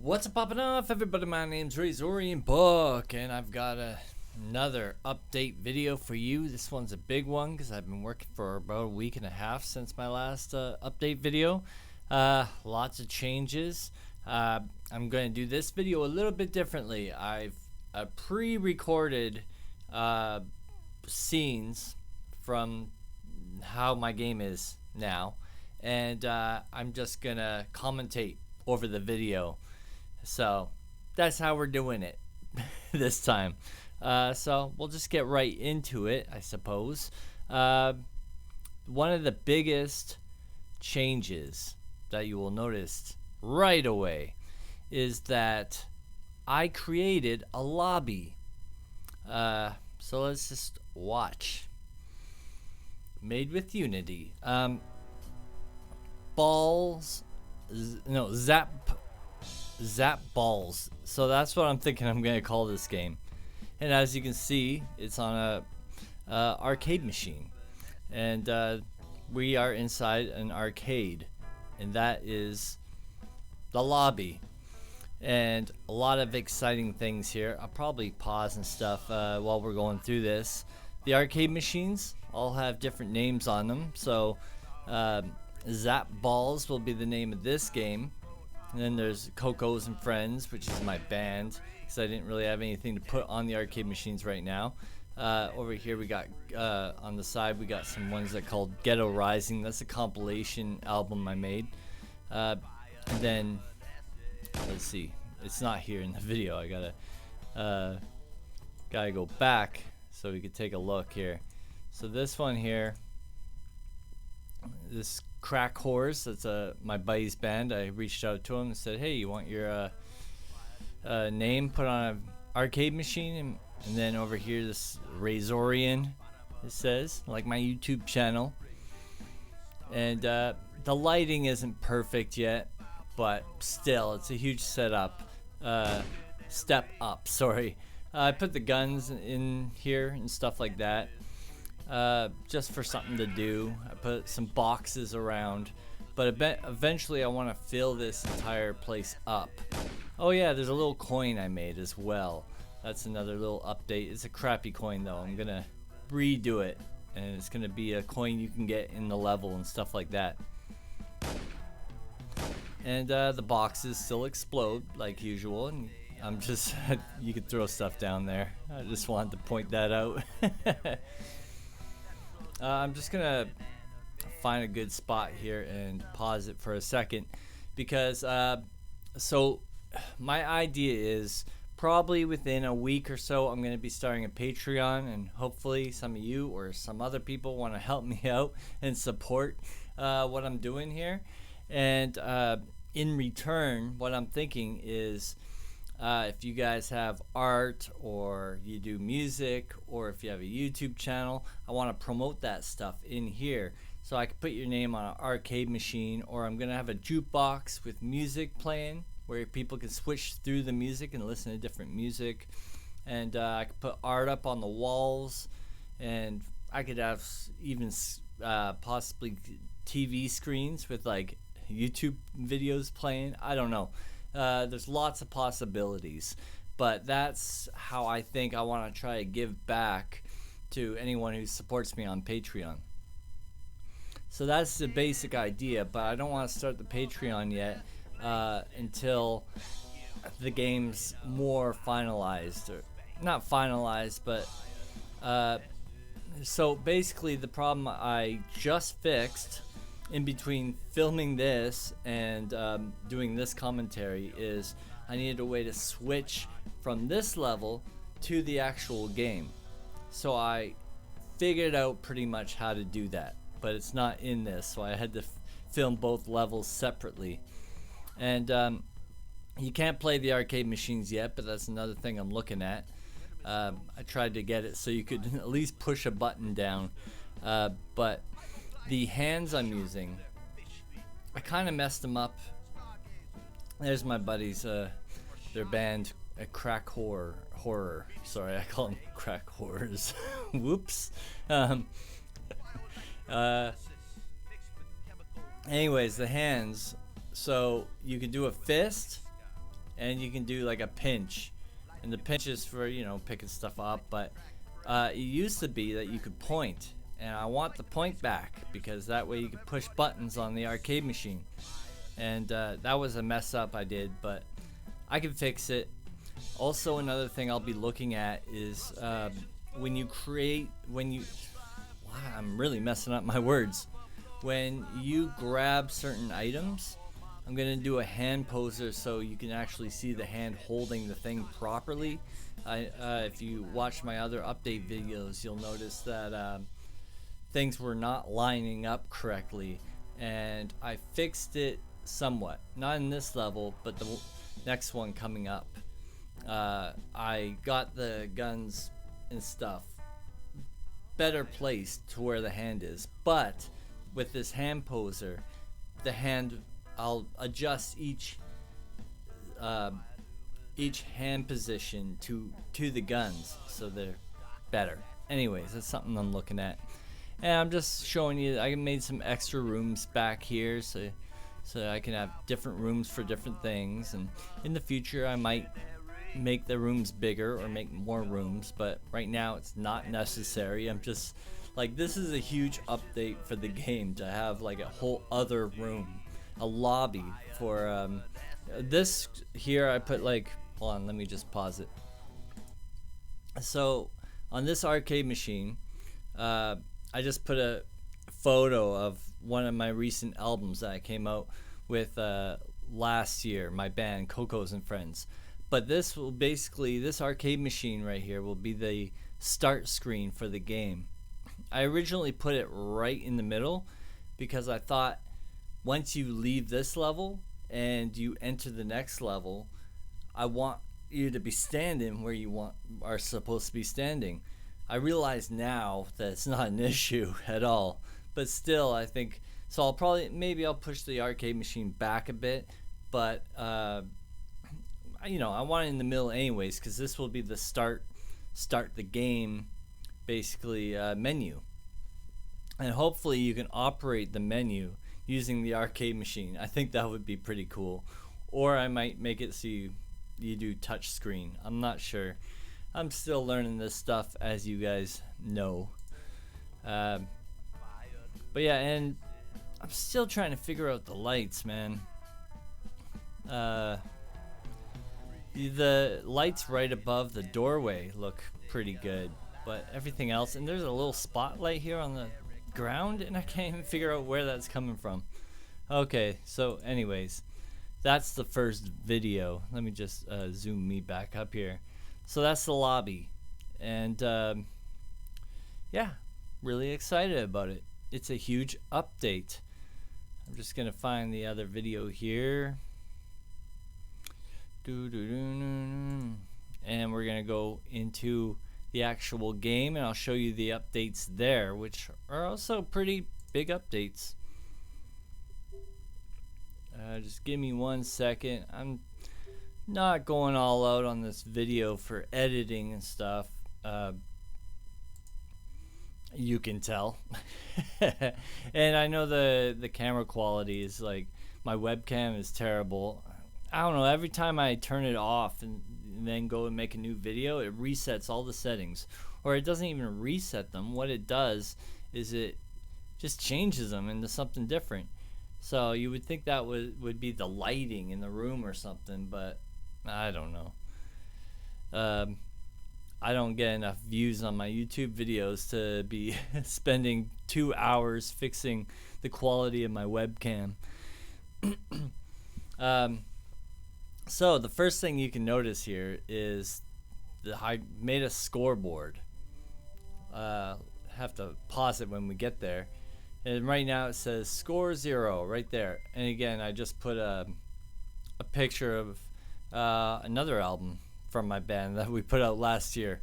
What's poppin' off, everybody? My name's Razorian Book, and I've got another update video for you. This one's a big one because I've been working for about a week and a half since my last update video. Lots of changes. I'm going to do this video a little bit differently. I've pre-recorded scenes from how my game is now, and I'm just going to commentate over the video. So that's how we're doing it this time. So we'll just get right into it, I suppose. One of the biggest changes that you will notice right away is that I created a lobby. So let's just watch. Made with Unity. Zap balls. So that's what I'm thinking I'm gonna call this game. And as you can see, it's on a arcade machine, and we are inside an arcade, and that is the lobby. And a lot of exciting things here. I'll probably pause and stuff while we're going through this. The arcade machines all have different names on them. So Zap Balls will be the name of this game. And then there's Coco's and Friends, which is my band, because I didn't really have anything to put on the arcade machines right now. Over here we got, on the side, we got some ones that called Ghetto Rising. That's a compilation album I made. And then, let's see, it's not here in the video. I gotta go back so we could take a look here. So this one here, this Crack Horse, that's my buddy's band. I reached out to him and said, hey, you want your name put on an arcade machine? And then over here, this Razorian, it says, like my YouTube channel. And the lighting isn't perfect yet, but still, it's a huge step up, sorry. I put the guns in here and stuff like that. Just for something to do. I put some boxes around, but eventually I want to fill this entire place up. Oh yeah, there's a little coin I made as well. That's another little update. It's a crappy coin though. I'm gonna redo it, and it's gonna be a coin you can get in the level and stuff like that. And the boxes still explode like usual, and I'm just you could throw stuff down there. I just wanted to point that out. I'm just gonna find a good spot here and pause it for a second, because so my idea is probably within a week or so I'm gonna be starting a Patreon, and hopefully some of you or some other people want to help me out and support what I'm doing here. And in return, what I'm thinking is, if you guys have art, or you do music, or if you have a YouTube channel, I want to promote that stuff in here. So I can put your name on an arcade machine, or I'm going to have a jukebox with music playing where people can switch through the music and listen to different music. And I could put art up on the walls, and I could have even possibly TV screens with like YouTube videos playing. I don't know. There's lots of possibilities, but that's how I think I want to try to give back to anyone who supports me on Patreon. So that's the basic idea, but I don't want to start the Patreon yet until the game's more finalized, or not finalized, but so basically the problem I just fixed in between filming this and doing this commentary is I needed a way to switch from this level to the actual game. So I figured out pretty much how to do that, but it's not in this, so I had to film both levels separately. And you can't play the arcade machines yet, but that's another thing I'm looking at. I tried to get it so you could at least push a button down, but the hands I'm using, I kind of messed them up. There's my buddies, their band, a Crack Horror. Sorry, I call them Crack Horrors. Whoops. Anyways, the hands. So you can do a fist, and you can do like a pinch, and the pinch is for, you know, picking stuff up. But it used to be that you could point, and I want the point back because that way you could push buttons on the arcade machine. And that was a mess up I did, but I can fix it. Also, another thing I'll be looking at is when you wow, I'm really messing up my words. When you grab certain items, I'm gonna do a hand poser so you can actually see the hand holding the thing properly. If you watch my other update videos, you'll notice that things were not lining up correctly, and I fixed it somewhat. Not in this level, but the next one coming up. I got the guns and stuff better placed to where the hand is, but with this hand poser, the hand, I'll adjust each hand position to the guns so they're better. Anyways, that's something I'm looking at, and I'm just showing you. I made some extra rooms back here so I can have different rooms for different things, and in the future I might make the rooms bigger or make more rooms, but right now it's not necessary. I'm just like, this is a huge update for the game to have like a whole other room, a lobby for this here. I put like, hold on, let me just pause it. So on this arcade machine, I just put a photo of one of my recent albums that I came out with last year, my band Cocos and Friends. But this will basically, this arcade machine right here will be the start screen for the game. I originally put it right in the middle because I thought once you leave this level and you enter the next level, I want you to be standing where you are supposed to be standing. I realize now that it's not an issue at all, but still I think, so maybe I'll push the arcade machine back a bit, but you know, I want it in the middle anyways, because this will be the start the game basically menu, and hopefully you can operate the menu using the arcade machine. I think that would be pretty cool. Or I might make it so you do touch screen. I'm not sure. I'm still learning this stuff, as you guys know. But yeah, and I'm still trying to figure out the lights, man. The lights right above the doorway look pretty good, but everything else, and there's a little spotlight here on the ground, and I can't even figure out where that's coming from. Okay, so anyways, that's the first video. Let me just zoom me back up here. So that's the lobby, and yeah, really excited about it. It's a huge update. I'm just gonna find the other video here. And we're gonna go into the actual game, and I'll show you the updates there, which are also pretty big updates. Just give me 1 second. I'm not going all out on this video for editing and stuff. You can tell. And I know the camera quality is like, my webcam is terrible. I don't know, every time I turn it off and then go and make a new video, it resets all the settings. Or it doesn't even reset them. What it does is it just changes them into something different. So you would think that would be the lighting in the room or something, but I don't know. I don't get enough views on my YouTube videos to be spending 2 hours fixing the quality of my webcam. So the first thing you can notice here is I made a scoreboard. Have to pause it when we get there. And right now it says score 0 right there. And again, I just put a picture of another album from my band that we put out last year.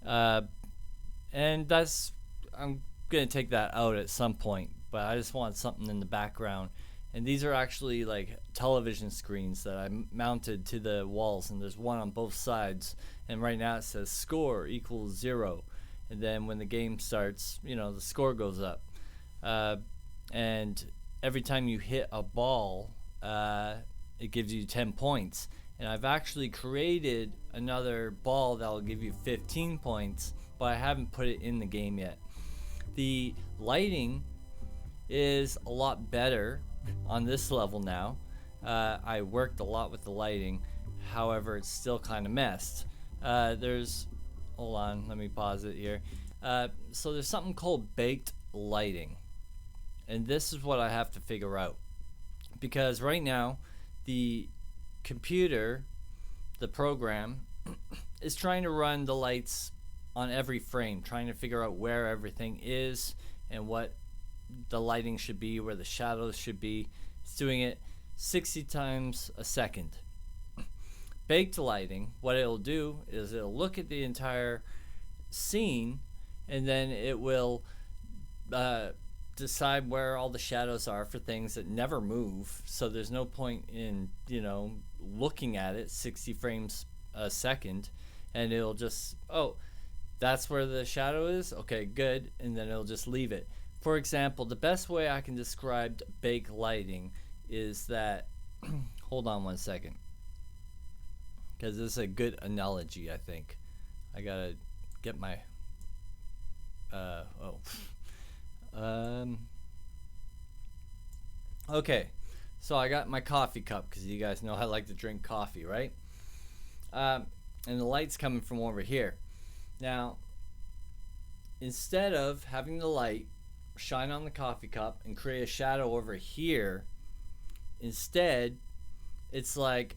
And that's, I'm gonna take that out at some point, but I just want something in the background. And these are actually like television screens that I mounted to the walls, and there's one on both sides. And right now it says score equals 0. And then when the game starts, you know, the score goes up. And every time you hit a ball, it gives you 10 points. and I've actually created another ball that will give you 15 points, but I haven't put it in the game yet. The lighting is a lot better on this level now. I worked a lot with the lighting, however it's still kind of messed. Hold on, let me pause it here. So there's something called baked lighting, and this is what I have to figure out, because right now the computer, the program, is trying to run the lights on every frame, trying to figure out where everything is and what the lighting should be, where the shadows should be. It's doing it 60 times a second. Baked lighting, what it'll do is it'll look at the entire scene, and then it will decide where all the shadows are for things that never move. So there's no point in, looking at it 60 frames a second, and it'll just, oh, that's where the shadow is? Okay, good. And then it'll just leave it. For example, the best way I can describe baked lighting is that, hold on one second, because this is a good analogy, I think. I gotta get my, okay, so I got my coffee cup, because you guys know I like to drink coffee, right? And the light's coming from over here. Now, instead of having the light shine on the coffee cup and create a shadow over here, instead, it's like,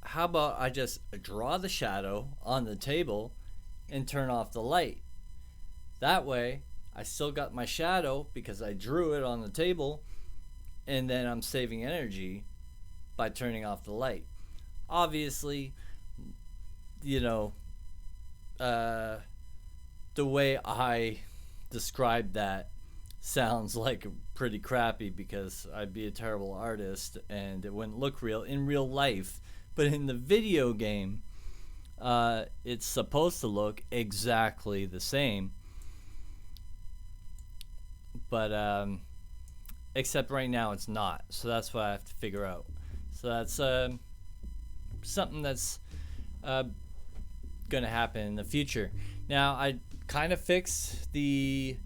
how about I just draw the shadow on the table and turn off the light? That way, I still got my shadow because I drew it on the table, and then I'm saving energy by turning off the light. Obviously, the way I described that sounds like pretty crappy, because I'd be a terrible artist and it wouldn't look real in real life. But in the video game, it's supposed to look exactly the same. But except right now it's not. So that's what I have to figure out. So that's something that's going to happen in the future. Now, I kind of fixed the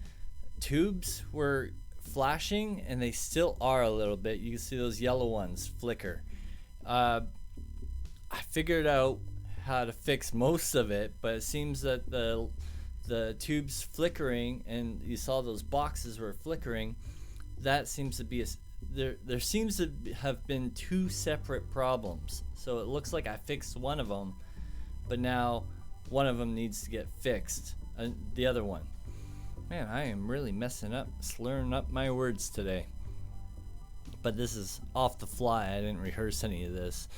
tubes were flashing, and they still are a little bit. You can see those yellow ones flicker. I figured out how to fix most of it, but it seems that the tubes flickering, and you saw those boxes were flickering, that seems to be there seems to have been two separate problems. So it looks like I fixed one of them, but now one of them needs to get fixed, the other one. Man, I am really slurring up my words today. But this is off the fly. I didn't rehearse any of this.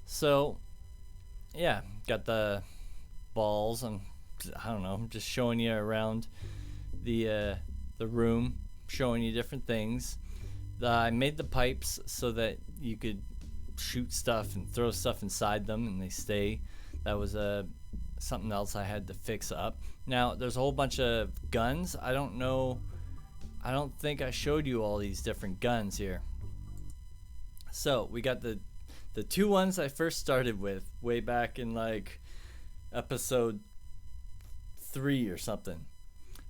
So, yeah, got the balls. I don't know, I'm just showing you around the room, showing you different things. I made the pipes so that you could shoot stuff and throw stuff inside them, and they stay. That was something else I had to fix up. Now, there's a whole bunch of guns. I don't think I showed you all these different guns here. So we got the two ones I first started with way back in like episode 3 or something.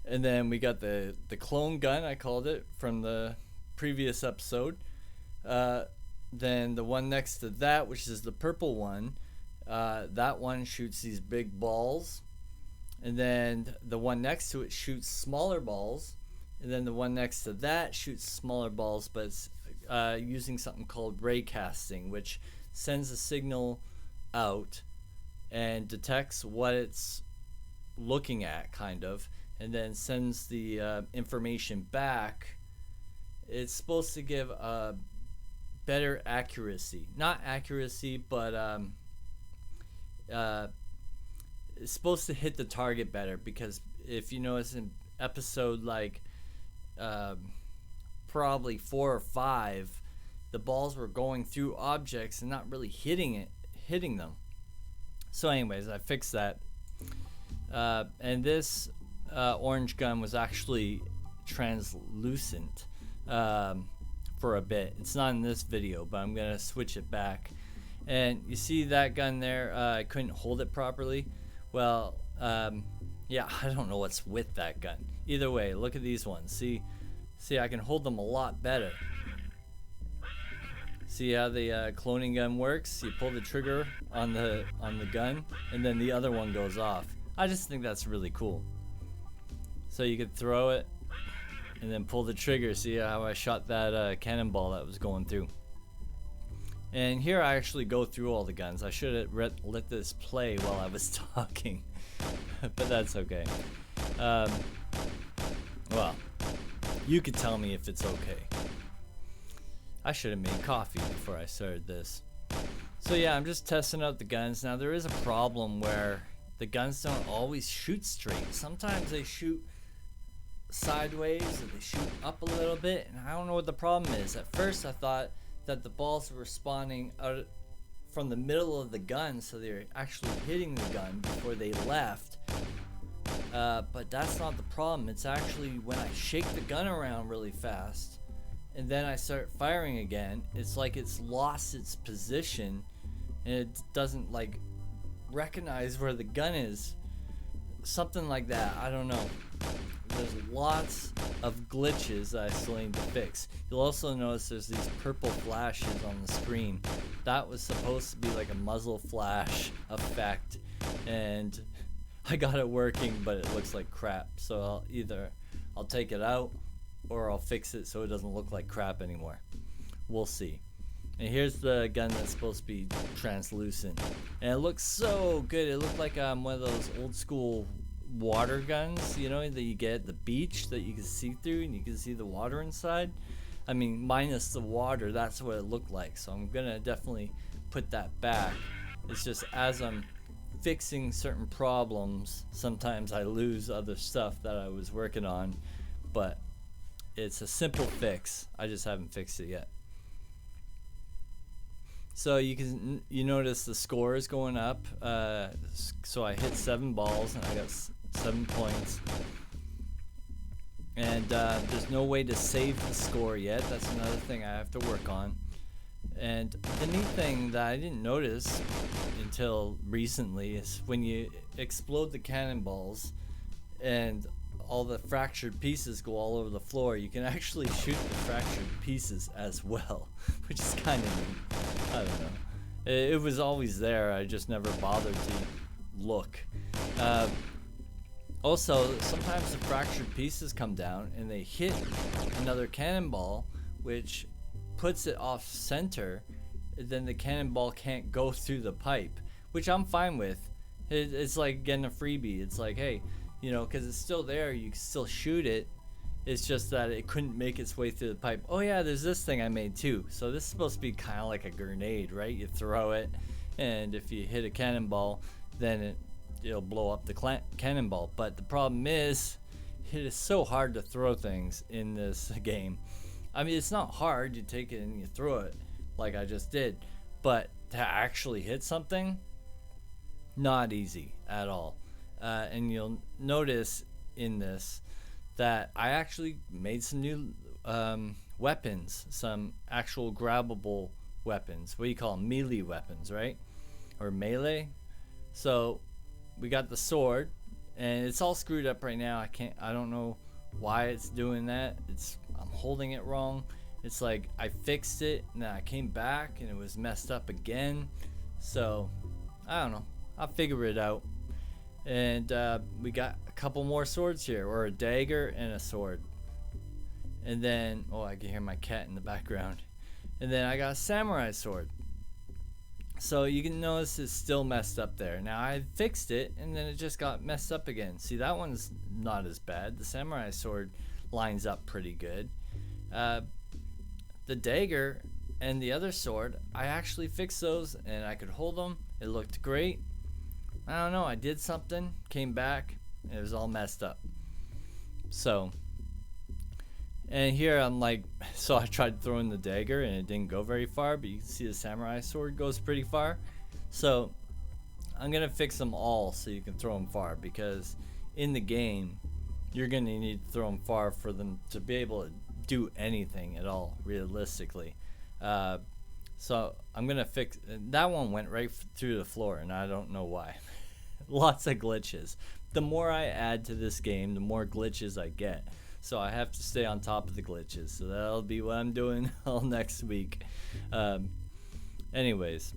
And then we got the clone gun, I called it, from the previous episode. Then the one next to that, which is the purple one, that one shoots these big balls. And then the one next to it shoots smaller balls. And then the one next to that shoots smaller balls, but it's using something called ray casting, which sends a signal out and detects what it's looking at, kind of, and then sends the information back. It's supposed to give a better accuracy. Not accuracy, but it's supposed to hit the target better, because if you notice in episode like probably 4 or 5, the balls were going through objects and not really hitting them. So anyways, I fixed that. And this orange gun was actually translucent for a bit. It's not in this video, but I'm gonna switch it back. And you see that gun there, I couldn't hold it properly. Well, yeah, I don't know what's with that gun. Either way, look at these ones. See, I can hold them a lot better. See how the cloning gun works? You pull the trigger on the gun, and then the other one goes off. I just think that's really cool. So you could throw it, and then pull the trigger. See how I shot that cannonball that was going through. And here I actually go through all the guns. I should have let this play while I was talking, but that's okay. Well, you could tell me if it's okay. I should have made coffee before I started this. So yeah, I'm just testing out the guns. Now there is a problem where the guns don't always shoot straight. Sometimes they shoot sideways or they shoot up a little bit, and I don't know what the problem is. At first I thought that the balls were spawning out from the middle of the gun, so they're actually hitting the gun before they left. But that's not the problem. It's actually when I shake the gun around really fast and then I start firing again, it's like it's lost its position and it doesn't like recognize where the gun is. Something like that. I don't know. There's lots of glitches that I still need to fix. You'll also notice there's these purple flashes on the screen. That was supposed to be like a muzzle flash effect, and I got it working, but it looks like crap. So I'll take it out or I'll fix it so it doesn't look like crap anymore. We'll see. And here's the gun that's supposed to be translucent, and it looks so good. It looked like one of those old school water guns, you know, that you get at the beach that you can see through and you can see the water inside. I mean, minus the water, that's what it looked like. So I'm gonna definitely put that back. It's just as I'm fixing certain problems, sometimes I lose other stuff that I was working on, but it's a simple fix. I just haven't fixed it yet. So you notice the score is going up. So I hit 7 balls and I got 7 points. And there's no way to save the score yet. That's another thing I have to work on. And the neat thing that I didn't notice until recently is when you explode the cannonballs and all the fractured pieces go all over the floor, you can actually shoot the fractured pieces as well, which is kind of neat. I don't know. It was always there. I just never bothered to look. Also, sometimes the fractured pieces come down and they hit another cannonball, which puts it off center. Then the cannonball can't go through the pipe, which I'm fine with. It's like getting a freebie. It's like, hey, you know, because it's still there, you can still shoot it. It's just that it couldn't make its way through the pipe. Oh yeah, there's this thing I made too. So this is supposed to be kind of like a grenade, right? You throw it, and if you hit a cannonball, then it'll blow up the cannonball. But the problem is, it is so hard to throw things in this game. I mean, it's not hard. You take it and you throw it, like I just did. But to actually hit something, not easy at all. And you'll notice in this that I actually made some new weapons, some actual grabbable weapons. What do you call them? Melee weapons, right? Or melee. So we got the sword, and it's all screwed up right now. I don't know why it's doing that. I'm holding it wrong. It's like I fixed it, and then I came back, and it was messed up again. So I don't know. I'll figure it out. And we got a couple more swords here, or a dagger and a sword. And then, oh, I can hear my cat in the background. And then I got a samurai sword. So you can notice it's still messed up there. Now I fixed it, and then it just got messed up again. See, that one's not as bad. The samurai sword lines up pretty good. The dagger and the other sword, I actually fixed those, and I could hold them. It looked great. I don't know, I did something, came back, and it was all messed up. So, and here I'm like, so I tried throwing the dagger and it didn't go very far, but you can see the samurai sword goes pretty far. So, I'm going to fix them all so you can throw them far, because in the game, you're going to need to throw them far for them to be able to do anything at all, realistically. So I'm gonna fix that one. Went right through the floor, and I don't know why. Lots of glitches. The more I add to this game, the more glitches I get. So I have to stay on top of the glitches. So that'll be what I'm doing all next week. Anyways,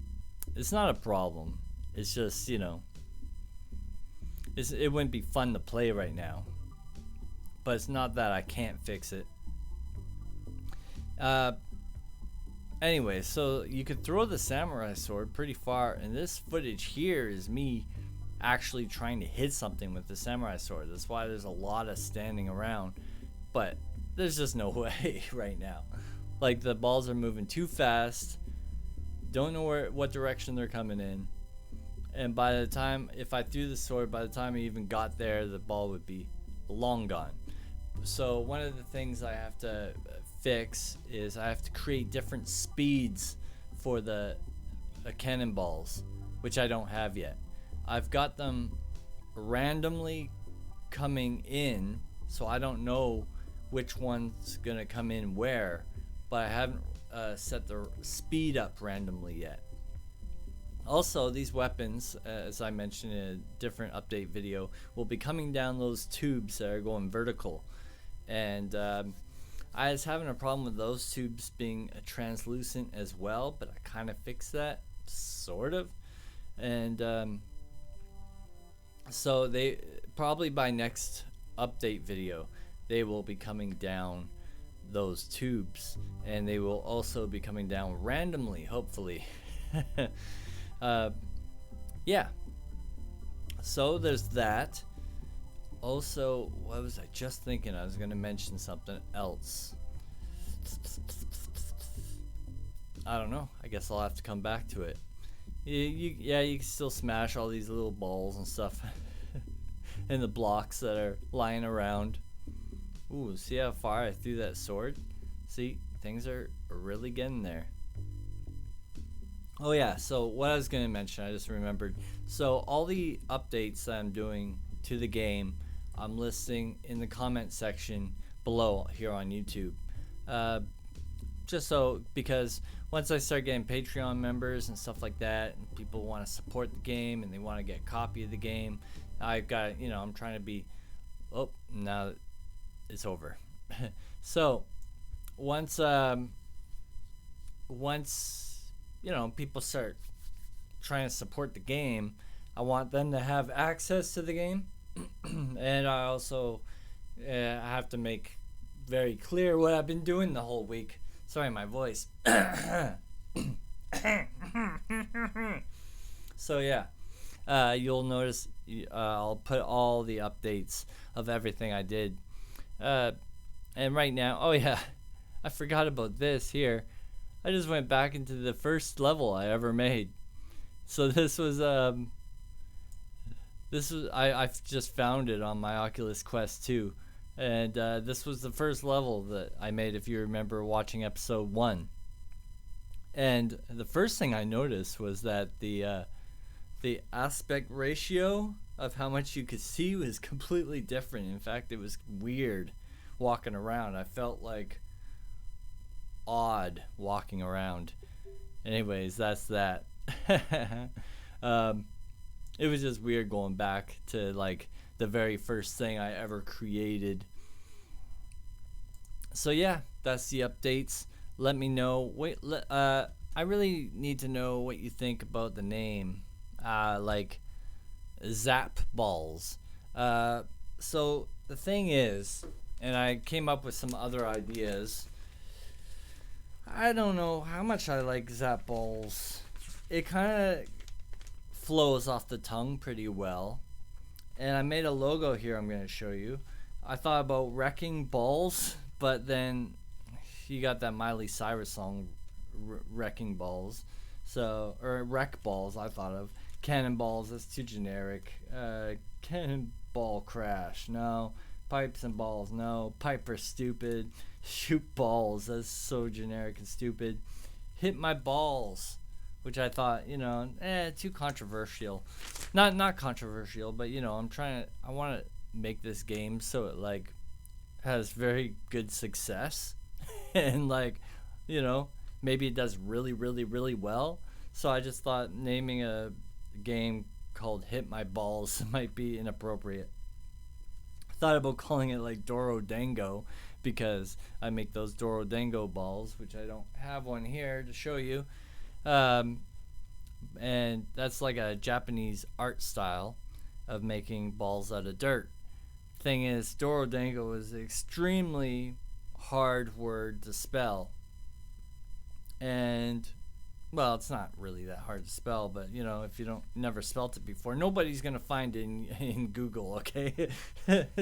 it's not a problem. It's just, you know, it wouldn't be fun to play right now. But it's not that I can't fix it. Anyway, so you could throw the samurai sword pretty far, and this footage here is me actually trying to hit something with the samurai sword. That's why there's a lot of standing around, but there's just no way right now. Like, the balls are moving too fast, don't know what direction they're coming in, and by the time, if I threw the sword, by the time I even got there, the ball would be long gone. So one of the things I have to fix is I have to create different speeds for the cannonballs, which I don't have yet. I've got them randomly coming in, so I don't know which one's gonna come in where, but I haven't set the speed up randomly yet. Also, these weapons, as I mentioned in a different update video, will be coming down those tubes that are going vertical. And I was having a problem with those tubes being translucent as well, but I kind of fixed that, sort of. And so they probably by next update video, they will be coming down those tubes, and they will also be coming down randomly, hopefully. Yeah. So there's that. Also, what was I just thinking? I was going to mention something else. I don't know. I guess I'll have to come back to it. Yeah, you can still smash all these little balls and stuff and the blocks that are lying around. Ooh, see how far I threw that sword? See, things are really getting there. Oh yeah, so what I was going to mention, I just remembered. So all the updates that I'm doing to the game, I'm listing in the comment section below here on YouTube. Just so, because once I start getting Patreon members and stuff like that, and people want to support the game and they want to get a copy of the game, I've got, you know, I'm trying to be, oh, now it's over. So once you know, people start trying to support the game, I want them to have access to the game. And I also have to make very clear what I've been doing the whole week. Sorry, my voice. So yeah, you'll notice I'll put all the updates of everything I did. And right now, oh yeah, I forgot about this here. I just went back into the first level I ever made. So this was I've just found it on my Oculus Quest 2, and this was the first level that I made, if you remember watching episode 1. And the first thing I noticed was that the aspect ratio of how much you could see was completely different. In fact, it was weird walking around. I felt like odd walking around. Anyways, that's that. It was just weird going back to like the very first thing I ever created. So yeah, that's the updates. Let me know. I really need to know what you think about the name, like Zap Balls. So the thing is, and I came up with some other ideas. I don't know how much I like Zap Balls. It kind of flows off the tongue pretty well. And I made a logo here I'm going to show you. I thought about Wrecking Balls, but then you got that Miley Cyrus song, Wrecking Balls. So, or Wreck Balls, I thought of. Cannonballs, that's too generic. Cannonball Crash, no. Pipes and Balls, no. Piper Stupid. Shoot Balls, that's so generic and stupid. Hit My Balls, which I thought, you know, too controversial. Not controversial, but you know, I want to make this game so it like has very good success and like, you know, maybe it does really, really, really well. So I just thought naming a game called Hit My Balls might be inappropriate. Thought about calling it like Doro Dango, because I make those Doro Dango balls, which I don't have one here to show you. And that's like a Japanese art style of making balls out of dirt. Thing is, Doro Dango is an extremely hard word to spell. And well, it's not really that hard to spell, but you know, if you don't never spelt it before, nobody's gonna find it in Google, okay?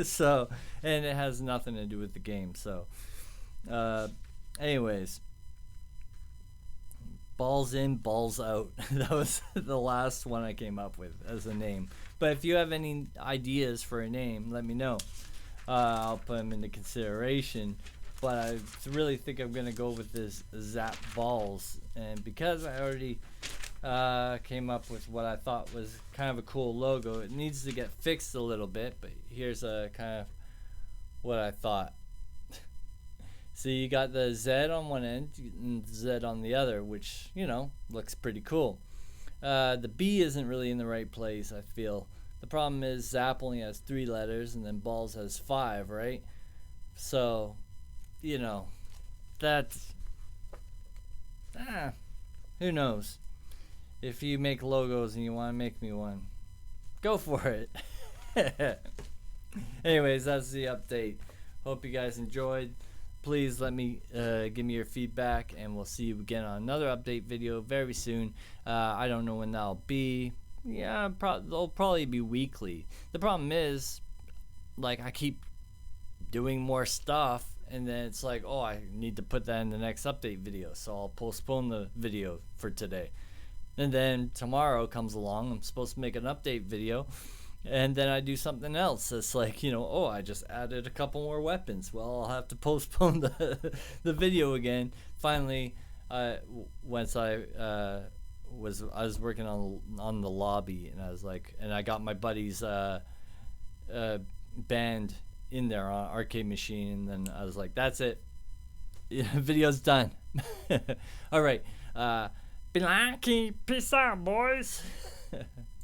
So, and it has nothing to do with the game. So, anyways, balls in, balls out. That was the last one I came up with as a name. But if you have any ideas for a name, let me know. I'll put them into consideration. But I really think I'm going to go with this Zap Balls. And because I already came up with what I thought was kind of a cool logo, it needs to get fixed a little bit. But here's a kind of what I thought. So you got the Z on one end and Z on the other, which, you know, looks pretty cool. The B isn't really in the right place, I feel. The problem is Zap only has 3 letters and then Balls has 5, right? So, you know, that's... who knows? If you make logos and you want to make me one, go for it. Anyways, that's the update. Hope you guys enjoyed. Please let me give me your feedback, and we'll see you again on another update video very soon. I don't know when that'll be. Yeah, they'll probably be weekly. The problem is, like, I keep doing more stuff, and then it's like, oh, I need to put that in the next update video, so I'll postpone the video for today. And then tomorrow comes along, I'm supposed to make an update video, and then I do something else. It's like, you know, oh, I just added a couple more weapons. Well, I'll have to postpone the video again. Finally, once I was working on the lobby, and I was like, and I got my buddy's band in there on arcade machine, and then I was like, that's it. Video's done. All right. Peace out, boys.